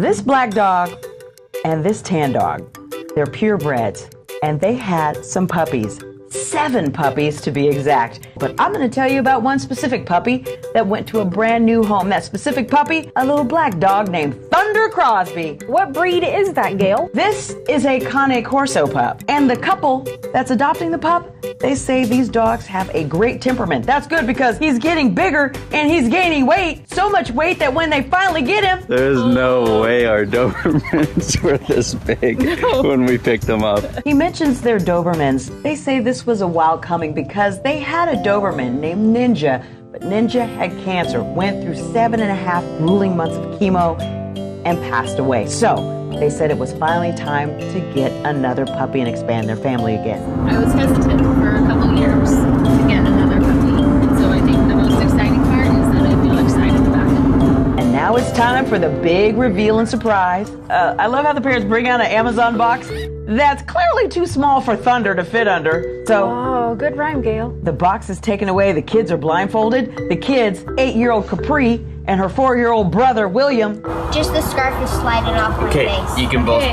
This black dog and this tan dog, they're purebreds, and they had some puppies. 7 puppies to be exact. But I'm going to tell you about one specific puppy that went to a brand new home. That specific puppy, a little black dog named Thundercrosby. What breed is that, Gail? This is a CORSO pup. And the couple that's adopting the pup, they say these dogs have a great temperament. That's good because he's getting bigger and he's gaining weight. So much weight that when they finally get him... There's no way our Dobermans were this big when we picked them up. He mentions their Dobermans. They say this was a wild coming because they had a Doberman named Ninja, but Ninja had cancer, went through 7.5 grueling months of chemo, and passed away. So they said it was finally time to get another puppy and expand their family again. I was hesitant for a couple years to get another puppy, and so I think the most exciting part is that I feel excited about it. And now it's time for the big reveal and surprise. I love how the parents bring out an Amazon box that's clearly too small for Thunder to fit under. So Oh, good rhyme, Gail. the box is taken away, the kids are blindfolded. The kids, 8-year-old Capri and her 4-year-old brother William. Just the scarf is sliding off my Okay, face. you can both.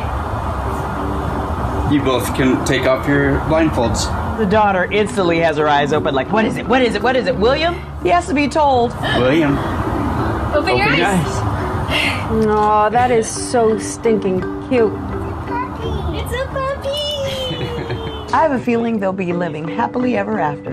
You both can take off your blindfolds. The daughter instantly has her eyes open like, what is it? What is it? What is it? William? He has to be told. William, Open your open your eyes. eyes. Oh, that is so stinking cute. It's a puppy. I have a feeling they'll be living happily ever after.